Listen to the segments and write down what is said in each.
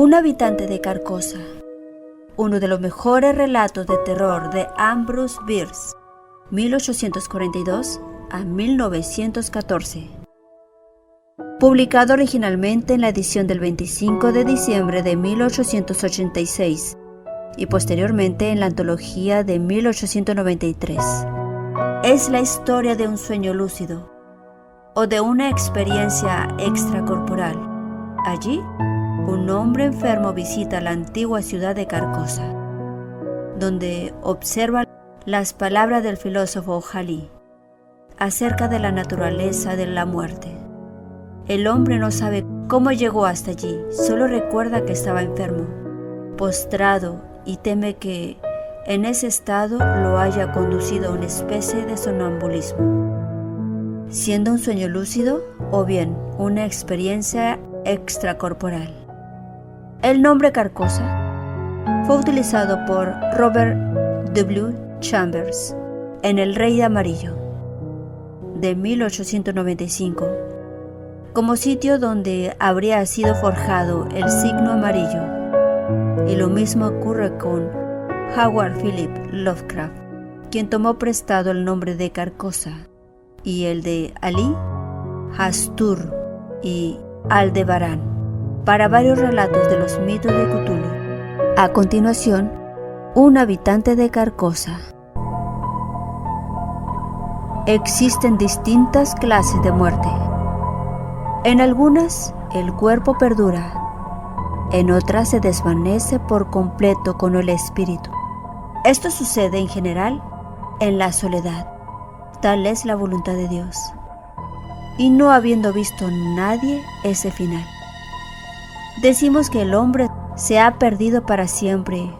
Un habitante de Carcosa, uno de los mejores relatos de terror de Ambrose Bierce, 1842 a 1914. Publicado originalmente en la edición del 25 de diciembre de 1886 y posteriormente en la antología de 1893. Es la historia de un sueño lúcido o de una experiencia extracorporal. Allí, un hombre enfermo visita la antigua ciudad de Carcosa, donde observa las palabras del filósofo Halley acerca de la naturaleza de la muerte. El hombre no sabe cómo llegó hasta allí, solo recuerda que estaba enfermo, postrado, y teme que en ese estado lo haya conducido a una especie de sonambulismo, siendo un sueño lúcido o bien una experiencia extracorporal. El nombre Carcosa fue utilizado por Robert W. Chambers en El Rey de Amarillo de 1895 como sitio donde habría sido forjado el signo amarillo, y lo mismo ocurre con Howard Philip Lovecraft, quien tomó prestado el nombre de Carcosa y el de Ali, Hastur y Aldebarán para varios relatos de los mitos de Cthulhu. A continuación, un habitante de Carcosa. Existen distintas clases de muerte. En algunas, el cuerpo perdura, en otras se desvanece por completo con el espíritu. Esto sucede en general en la soledad. Tal es la voluntad de Dios, y no habiendo visto nadie ese final. Decimos que el hombre se ha perdido para siempre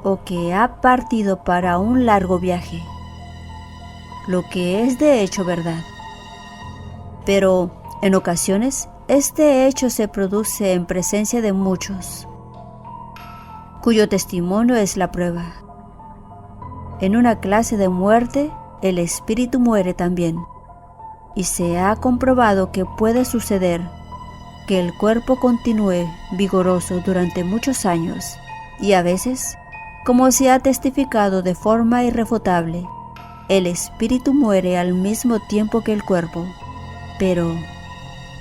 o que ha partido para un largo viaje, lo que es de hecho verdad. Pero en ocasiones este hecho se produce en presencia de muchos, cuyo testimonio es la prueba. En una clase de muerte, el espíritu muere también, y se ha comprobado que puede suceder que el cuerpo continúe vigoroso durante muchos años, y a veces, como se ha testificado de forma irrefutable, el espíritu muere al mismo tiempo que el cuerpo, pero,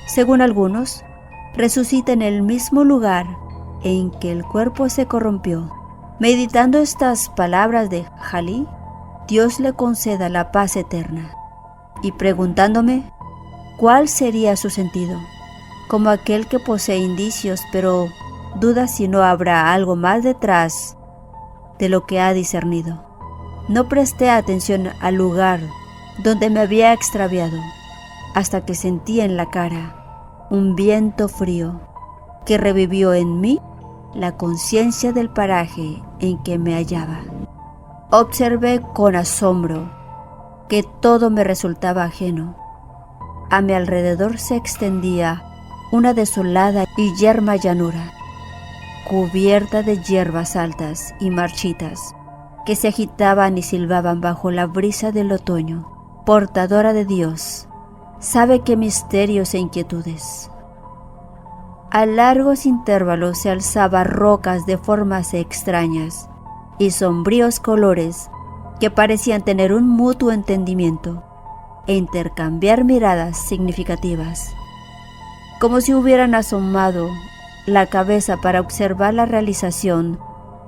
según algunos, resucita en el mismo lugar en que el cuerpo se corrompió. Meditando estas palabras de Halley, Dios le conceda la paz eterna, y preguntándome cuál sería su sentido, como aquel que posee indicios pero duda si no habrá algo más detrás de lo que ha discernido. No presté atención al lugar donde me había extraviado, hasta que sentí en la cara un viento frío que revivió en mí la conciencia del paraje en que me hallaba. Observé con asombro que todo me resultaba ajeno. A mi alrededor se extendía una desolada y yerma llanura, cubierta de hierbas altas y marchitas, que se agitaban y silbaban bajo la brisa del otoño, portadora de Dios sabe qué misterios e inquietudes. A largos intervalos se alzaban rocas de formas extrañas y sombríos colores que parecían tener un mutuo entendimiento e intercambiar miradas significativas, como si hubieran asomado la cabeza para observar la realización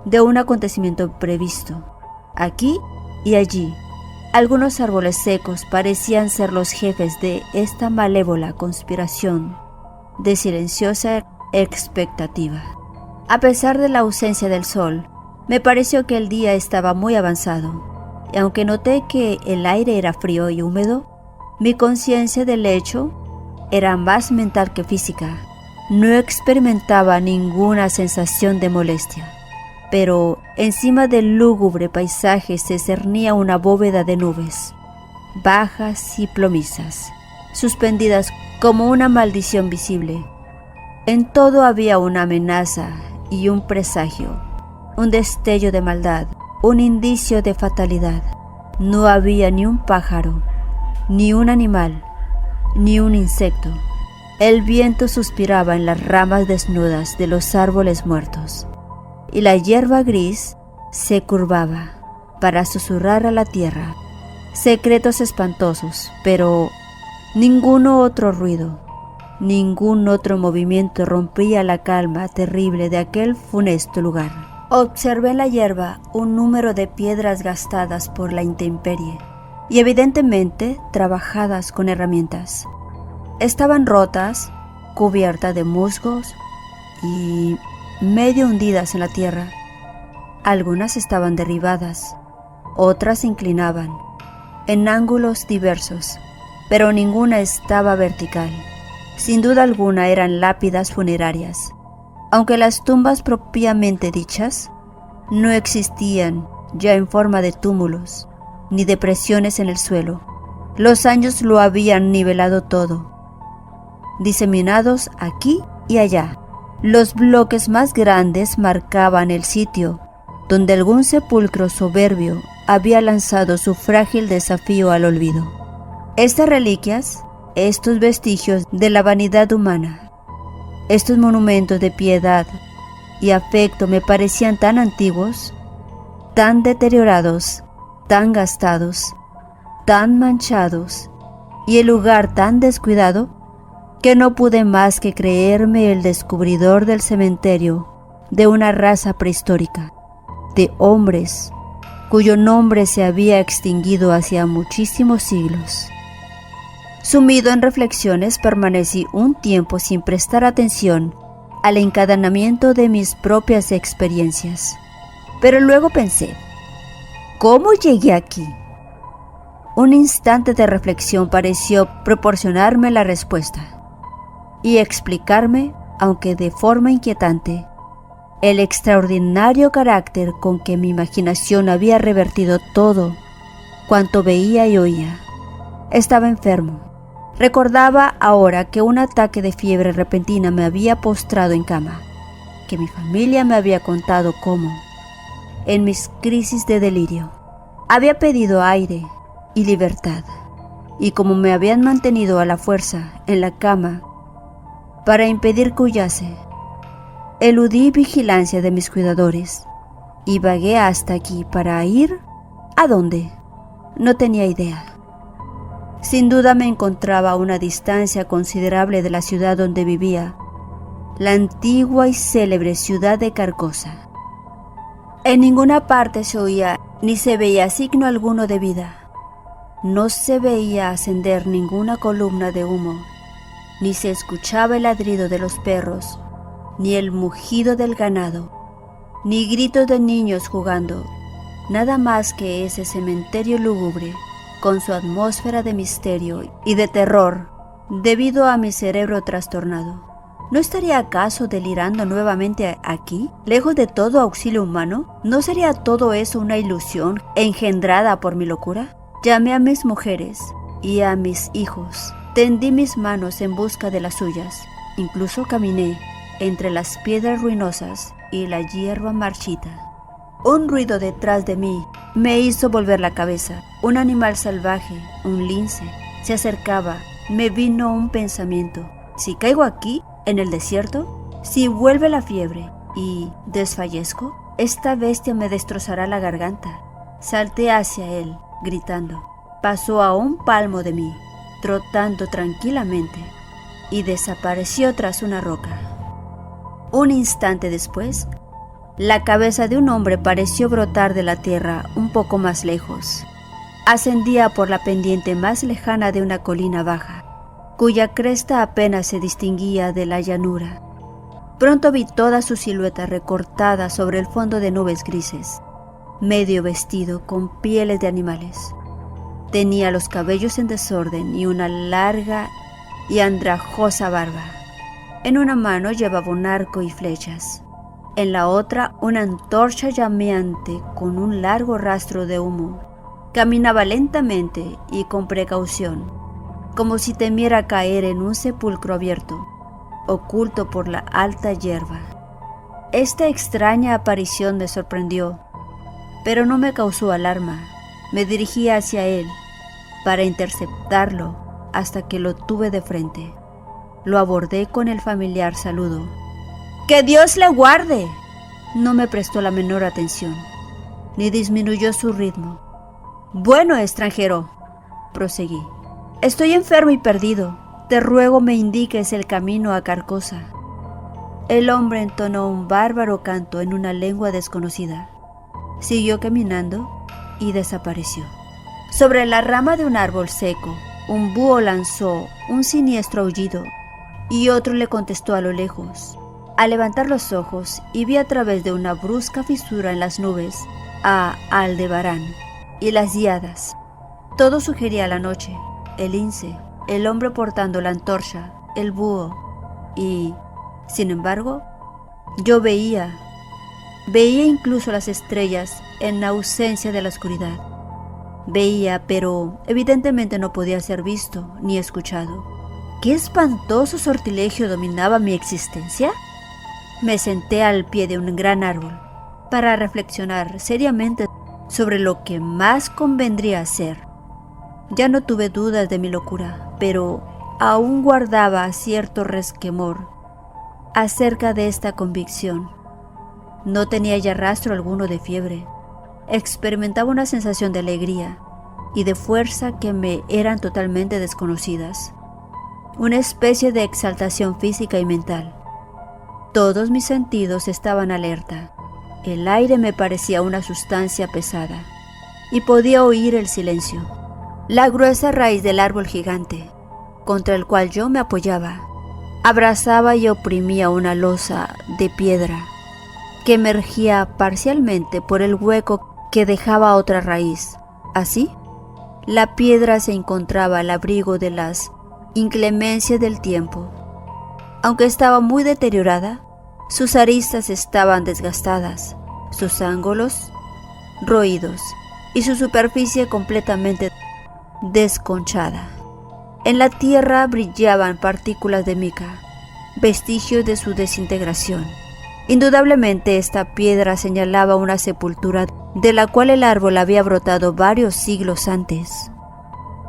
de un acontecimiento previsto. Aquí y allí, algunos árboles secos parecían ser los jefes de esta malévola conspiración de silenciosa expectativa. A pesar de la ausencia del sol, me pareció que el día estaba muy avanzado, y aunque noté que el aire era frío y húmedo, mi conciencia del hecho era más mental que física. No experimentaba ninguna sensación de molestia, pero encima del lúgubre paisaje se cernía una bóveda de nubes, bajas y plomizas, suspendidas como una maldición visible. En todo había una amenaza y un presagio, un destello de maldad, un indicio de fatalidad. No había ni un pájaro, ni un animal, ni un insecto, El viento suspiraba en las ramas desnudas de los árboles muertos, y la hierba gris se curvaba para susurrar a la tierra secretos espantosos, pero ninguno otro ruido, ningún otro movimiento rompía la calma terrible de aquel funesto lugar. Observé en la hierba un número de piedras gastadas por la intemperie y evidentemente trabajadas con herramientas. Estaban rotas, cubiertas de musgos y medio hundidas en la tierra. Algunas estaban derribadas, otras se inclinaban en ángulos diversos, pero ninguna estaba vertical. Sin duda alguna eran lápidas funerarias, aunque las tumbas propiamente dichas no existían ya en forma de túmulos ni depresiones en el suelo. Los años lo habían nivelado todo, diseminados aquí y allá. Los bloques más grandes marcaban el sitio donde algún sepulcro soberbio había lanzado su frágil desafío al olvido. Estas reliquias, estos vestigios de la vanidad humana, estos monumentos de piedad y afecto me parecían tan antiguos, tan deteriorados, tan gastados, tan manchados y el lugar tan descuidado, que no pude más que creerme el descubridor del cementerio de una raza prehistórica, de hombres cuyo nombre se había extinguido hacía muchísimos siglos. Sumido en reflexiones, permanecí un tiempo sin prestar atención al encadenamiento de mis propias experiencias. Pero luego pensé, ¿cómo llegué aquí? Un instante de reflexión pareció proporcionarme la respuesta y explicarme, aunque de forma inquietante, el extraordinario carácter con que mi imaginación había revertido todo cuanto veía y oía. Estaba enfermo. Recordaba ahora que un ataque de fiebre repentina me había postrado en cama, que mi familia me había contado cómo, en mis crisis de delirio, había pedido aire y libertad, y cómo me habían mantenido a la fuerza en la cama para impedir que huyase. Eludí vigilancia de mis cuidadores y vagué hasta aquí para ir ¿a dónde? No tenía idea. Sin duda me encontraba a una distancia considerable de la ciudad donde vivía, la antigua y célebre ciudad de Carcosa. En ninguna parte se oía ni se veía signo alguno de vida. No se veía ascender ninguna columna de humo, ni se escuchaba el ladrido de los perros, ni el mugido del ganado, ni gritos de niños jugando, nada más que ese cementerio lúgubre, con su atmósfera de misterio y de terror, debido a mi cerebro trastornado. ¿No estaría acaso delirando nuevamente aquí, lejos de todo auxilio humano? ¿No sería todo eso una ilusión engendrada por mi locura? Llamé a mis mujeres y a mis hijos, tendí mis manos en busca de las suyas, incluso caminé entre las piedras ruinosas y la hierba marchita. Un ruido detrás de mí me hizo volver la cabeza. Un animal salvaje, un lince, se acercaba. Me vino un pensamiento. Si caigo aquí, en el desierto, si vuelve la fiebre y desfallezco, esta bestia me destrozará la garganta. Salté hacia él, gritando. Pasó a un palmo de mí, trotando tranquilamente, y desapareció tras una roca. Un instante después, la cabeza de un hombre pareció brotar de la tierra un poco más lejos. Ascendía por la pendiente más lejana de una colina baja, cuya cresta apenas se distinguía de la llanura. Pronto vi toda su silueta recortada sobre el fondo de nubes grises, medio vestido con pieles de animales. Tenía los cabellos en desorden y una larga y andrajosa barba. En una mano llevaba un arco y flechas, en la otra una antorcha llameante con un largo rastro de humo. Caminaba lentamente y con precaución, como si temiera caer en un sepulcro abierto, oculto por la alta hierba. Esta extraña aparición me sorprendió, pero no me causó alarma. Me dirigí hacia él para interceptarlo hasta que lo tuve de frente. Lo abordé con el familiar saludo. ¡Que Dios le guarde! No me prestó la menor atención, ni disminuyó su ritmo. Bueno, extranjero, proseguí. Estoy enfermo y perdido. Te ruego me indiques el camino a Carcosa. El hombre entonó un bárbaro canto en una lengua desconocida. Siguió caminando y desapareció. Sobre la rama de un árbol seco, un búho lanzó un siniestro aullido y otro le contestó a lo lejos. Al levantar los ojos y vi a través de una brusca fisura en las nubes a Aldebarán y las Híadas. Todo sugería la noche, el lince, el hombre portando la antorcha, el búho y, sin embargo, yo veía incluso las estrellas en ausencia de la oscuridad. Veía, pero evidentemente no podía ser visto ni escuchado. ¿Qué espantoso sortilegio dominaba mi existencia? Me senté al pie de un gran árbol para reflexionar seriamente sobre lo que más convendría hacer. Ya no tuve dudas de mi locura, pero aún guardaba cierto resquemor acerca de esta convicción. No tenía ya rastro alguno de fiebre. Experimentaba una sensación de alegría y de fuerza que me eran totalmente desconocidas. Una especie de exaltación física y mental. Todos mis sentidos estaban alerta. El aire me parecía una sustancia pesada y podía oír el silencio. La gruesa raíz del árbol gigante, contra el cual yo me apoyaba, abrazaba y oprimía una losa de piedra que emergía parcialmente por el hueco que dejaba otra raíz. Así, la piedra se encontraba al abrigo de las inclemencias del tiempo. Aunque estaba muy deteriorada, sus aristas estaban desgastadas, sus ángulos roídos y su superficie completamente desconchada. En la tierra brillaban partículas de mica, vestigios de su desintegración. Indudablemente esta piedra señalaba una sepultura de la cual el árbol había brotado varios siglos antes.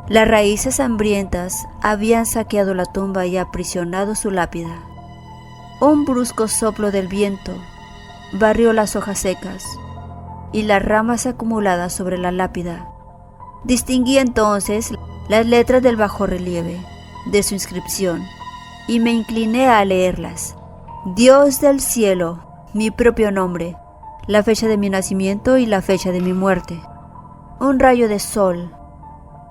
Las raíces hambrientas habían saqueado la tumba y aprisionado su lápida. Un brusco soplo del viento barrió las hojas secas y las ramas acumuladas sobre la lápida. Distinguí entonces las letras del bajorrelieve de su inscripción y me incliné a leerlas. Dios del cielo, mi propio nombre, la fecha de mi nacimiento y la fecha de mi muerte. Un rayo de sol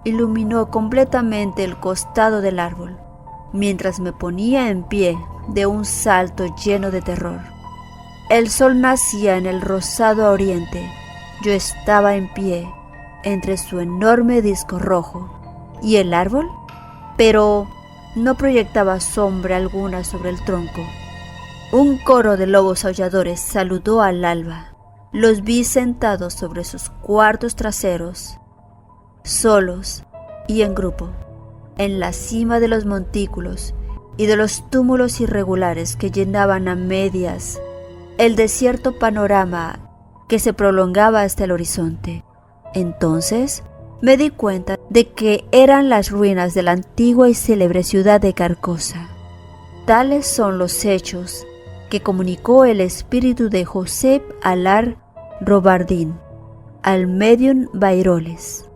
iluminó completamente el costado del árbol, mientras me ponía en pie de un salto lleno de terror. El sol nacía en el rosado oriente. Yo estaba en pie entre su enorme disco rojo y el árbol, pero no proyectaba sombra alguna sobre el tronco. Un coro de lobos aulladores saludó al alba. Los vi sentados sobre sus cuartos traseros, solos y en grupo, en la cima de los montículos y de los túmulos irregulares que llenaban a medias el desierto panorama que se prolongaba hasta el horizonte. Entonces me di cuenta de que eran las ruinas de la antigua y célebre ciudad de Carcosa. Tales son los hechos que comunicó el espíritu de Josep Alar Robardin al médium Bairoles.